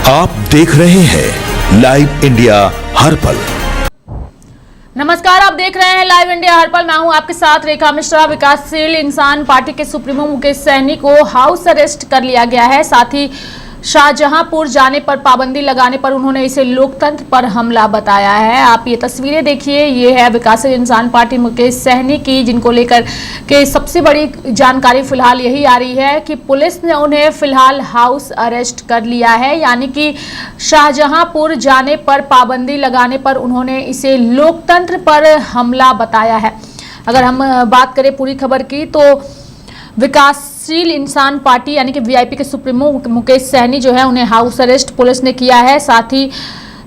आप देख रहे हैं लाइव इंडिया हर पल। नमस्कार, आप देख रहे हैं लाइव इंडिया हर पल। मैं हूं आपके साथ रेखा मिश्रा। विकासशील इंसान पार्टी के सुप्रीमो मुकेश सहनी को हाउस अरेस्ट कर लिया गया है। साथ ही शाहजहांपुर जाने पर पाबंदी लगाने पर उन्होंने इसे लोकतंत्र पर हमला बताया है। आप ये तस्वीरें देखिए, ये है विकासशील इंसान पार्टी मुकेश सहनी की, जिनको लेकर के सबसे बड़ी जानकारी फिलहाल यही आ रही है कि पुलिस ने उन्हें फिलहाल हाउस अरेस्ट कर लिया है। यानी कि शाहजहांपुर जाने पर पाबंदी लगाने पर उन्होंने इसे लोकतंत्र पर हमला बताया है। अगर हम बात करें पूरी खबर की, तो विकासशील इंसान पार्टी यानी कि वीआईपी के सुप्रीमो मुकेश सहनी जो है, उन्हें हाउस अरेस्ट पुलिस ने किया है। साथ ही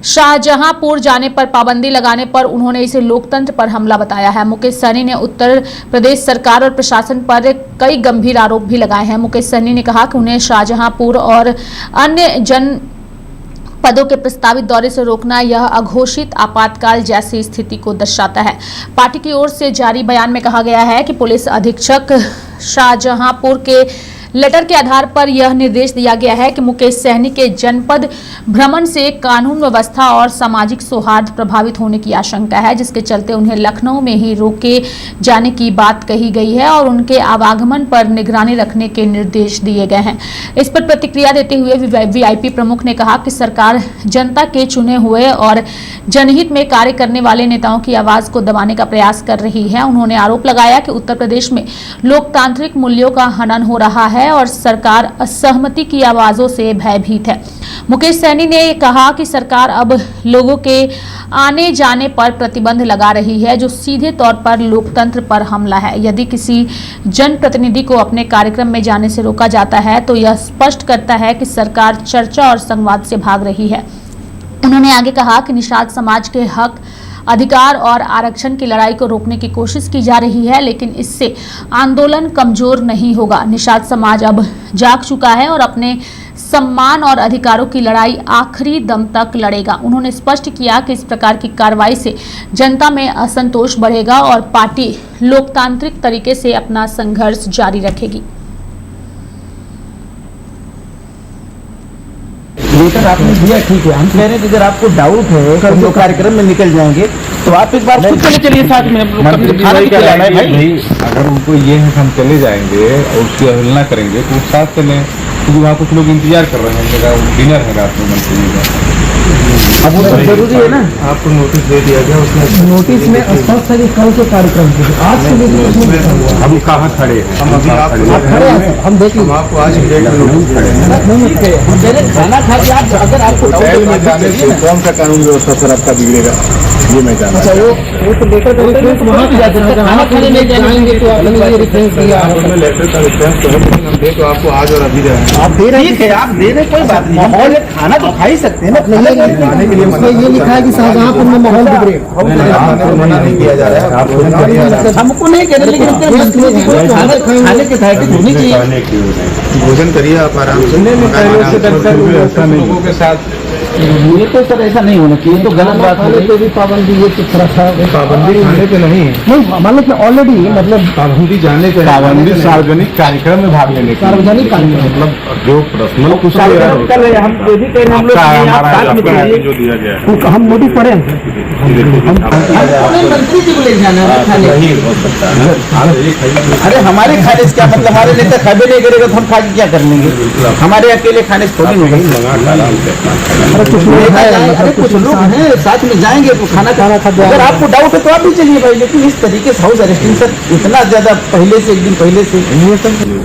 शाहजहांपुर जाने पर पाबंदी लगाने पर उन्होंने इसे लोकतंत्र पर हमला बताया है। मुकेश सहनी ने उत्तर प्रदेश सरकार और प्रशासन पर कई गंभीर आरोप भी लगाए हैं। मुकेश सहनी ने कहा कि उन्हें शाहजहांपुर और अन्य जन पदों के प्रस्तावित दौरे से रोकना यह अघोषित आपातकाल जैसी स्थिति को दर्शाता है। पार्टी की ओर से जारी बयान में कहा गया है कि पुलिस अधीक्षक शाहजहांपुर के लेटर के आधार पर यह निर्देश दिया गया है कि मुकेश सहनी के जनपद भ्रमण से कानून व्यवस्था और सामाजिक सौहार्द प्रभावित होने की आशंका है, जिसके चलते उन्हें लखनऊ में ही रोके जाने की बात कही गई है और उनके आवागमन पर निगरानी रखने के निर्देश दिए गए हैं। इस पर प्रतिक्रिया देते हुए वीआईपी प्रमुख ने कहा कि सरकार जनता के चुने हुए और जनहित में कार्य करने वाले नेताओं की आवाज को दबाने का प्रयास कर रही है। उन्होंने आरोप लगाया कि उत्तर प्रदेश में लोकतांत्रिक मूल्यों का हनन हो रहा है और सरकार असहमति की आवाजों से भयभीत है। मुकेश सहनी ने कहा कि सरकार अब लोगों के आने जाने पर प्रतिबंध लगा रही है, जो सीधे तौर पर लोकतंत्र पर हमला है। यदि किसी जनप्रतिनिधि को अपने कार्यक्रम में जाने से रोका जाता है तो यह स्पष्ट करता है कि सरकार चर्चा और संवाद से भाग रही है। उन्होंने आगे कहा कि निषाद समाज के हक, अधिकार और आरक्षण की लड़ाई को रोकने की कोशिश की जा रही है, लेकिन इससे आंदोलन कमजोर नहीं होगा। निषाद समाज अब जाग चुका है और अपने सम्मान और अधिकारों की लड़ाई आखिरी दम तक लड़ेगा। उन्होंने स्पष्ट किया कि इस प्रकार की कार्रवाई से जनता में असंतोष बढ़ेगा और पार्टी लोकतांत्रिक तरीके से अपना संघर्ष जारी रखेगी। लेटर आपने दिया, ठीक है। हम कह रहे हैं कि अगर आपको डाउट है कि हम लोग कार्यक्रम में निकल जाएंगे तो आप एक बार खुद चले चलिए साथ में। भाई अगर उनको ये है कि हम चले जाएंगे और उसकी अवहेलना करेंगे तो साथ चलें, क्योंकि वहाँ कुछ लोग इंतजार कर रहे हैं। डिनर है रात में मंत्री का, अब वो तो जरूरी है ना। आपको नोटिस दे दिया गया, उसमें नोटिस में स्पष्ट है कि कल के कार्यक्रम आज से लेकर हम कहाँ खड़े हैं, हम अभी आप खड़े हैं। हम देख लीजिए, आपको आज डेट में नोटिस खड़े हैं। हम डायरेक्ट खाना खा के आप अगर आपको कौन सा कानून व्यवस्था सर आपका बिगड़ेगा, ये मैं जानना अच्छा। वो तो लेटर वहाँ भी जाते हैं, खाना खाने नहीं जाएंगे तो आपने रेफरेंस दिया। लेटर का रेफरेंस तो है, लेकिन हम दे तो आपको आज और अभी रहे हैं। आप दे रहे हैं, आप दे रहे, कोई बात नहीं। माहौल खाना तो खा ही सकते हैं ना। उसमें ये लिखा है कि शाहजहांपुर में माहौल बिगड़े, मना नहीं किया जा रहा है। हमको नहीं कह रहे, लेकिन खाने के थैटी होनी चाहिए। भोजन करिए आप आराम से। लोगों के साथ ये तो सर ऐसा नहीं होना चाहिए, तो गलत बात है। तो भी पाबंदी, ये तो थोड़ा सा पाबंदी खाने पे नहीं मतलब ऑलरेडी मतलब पाबंदी जाने पे, पाबंदी सार्वजनिक कार्यक्रम में भाग लेने की, सार्वजनिक कार्यक्रम मतलब जो पर्सनल कुछ हम ये भी कह रहे हैं, हम लोग जो दिया गया है हम नोटिस पढ़े मंत्री जी को ले जाना है खाने। अरे हमारे खाने से क्या मतलब, हमारे नेता खाने नहीं करेगा तो हम खा के क्या कर लेंगे? हमारे अकेले खाने से थोड़ी होगा। कुछ लोग हैं साथ में जाएंगे तो खाना खा। अगर आपको डाउट है तो आप भी चलिए भाई, लेकिन इस तरीके से हाउस अरेस्टिंग सर इतना ज्यादा पहले से, एक दिन पहले से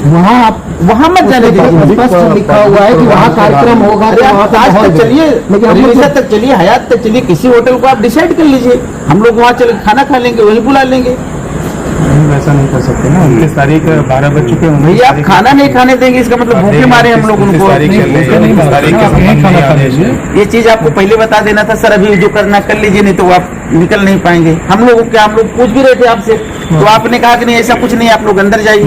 वहाँ आप वहाँ मत जाने दीजिए। स्पष्ट लिखा हुआ है कि वहाँ कार्यक्रम होगा, आज तक चलिए, लेकिन तक चलिए, हयात तक चलिए, किसी होटल को आप डिसाइड कर लीजिए, हम लोग वहाँ चल खाना खा लेंगे, वहीं बुला लेंगे। ऐसा नहीं कर सकते ना, 19 तारीख 12 बज चुके हैं। भैया आप खाना नहीं खाने देंगे, इसका मतलब भूखे मारे हम लोग उनको। ये चीज आपको पहले बता देना था सर, अभी जो करना कर लीजिए, नहीं तो आप निकल नहीं पाएंगे। हम लोग क्या, हम लोग पूछ भी रहे थे आपसे, तो आपने कहा कि नहीं ऐसा कुछ नहीं, आप लोग अंदर जाइए।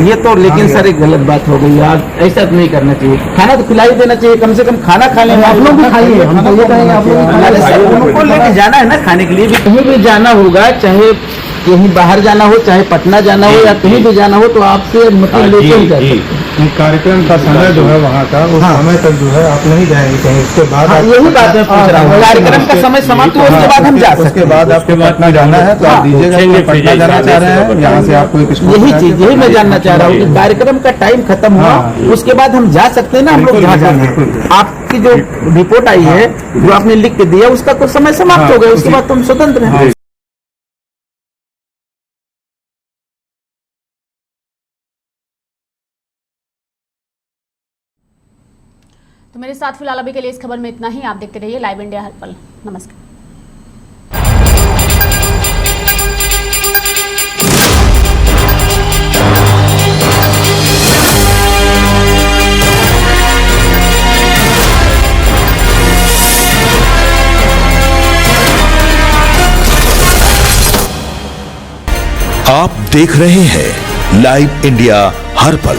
ये तो लेकिन सर एक गलत बात हो गई, आप ऐसा तो नहीं करना चाहिए। खाना तो खिला ही देना चाहिए, कम से कम खाना खा लें। आप लोग भी खाइए, हम तो ये कहेंगे आप लोग उनको लेके जाना है ना, खाने के लिए भी कहीं भी जाना होगा, चाहे कहीं बाहर जाना हो, चाहे पटना जाना हो या कहीं भी जाना हो, तो आपसे मतलब लेके ही जा सकते हैं। कार्यक्रम का समय जो है वहाँ का उस समय तक जो है आप नहीं जाएंगे कहीं, उसके बाद हाँ, यही बात मैं पूछ रहा हूँ। कार्यक्रम का समय समाप्त हुआ उसके बाद हम जा सकते उसके हैं। बाद आपको पटना जाना है तो आप दीजिएगा कि पटना जाना चाह रहे हैं, यहाँ से आपको एक स्टॉप यही चीज यही मैं जानना चाह रहा हूँ कि कार्यक्रम का टाइम खत्म हुआ उसके बाद हम जा सकते हैं ना, हम लोग जहाँ जाना है। आपकी जो रिपोर्ट आई है जो आपने लिख के दिया उसका तो समय समाप्त हो गया, उसके बाद तुम स्वतंत्र हैं। तो मेरे साथ फिलहाल अभी के लिए इस खबर में इतना ही। आप देखते रहिए लाइव इंडिया हर पल। नमस्कार। आप देख रहे हैं लाइव इंडिया हर पल।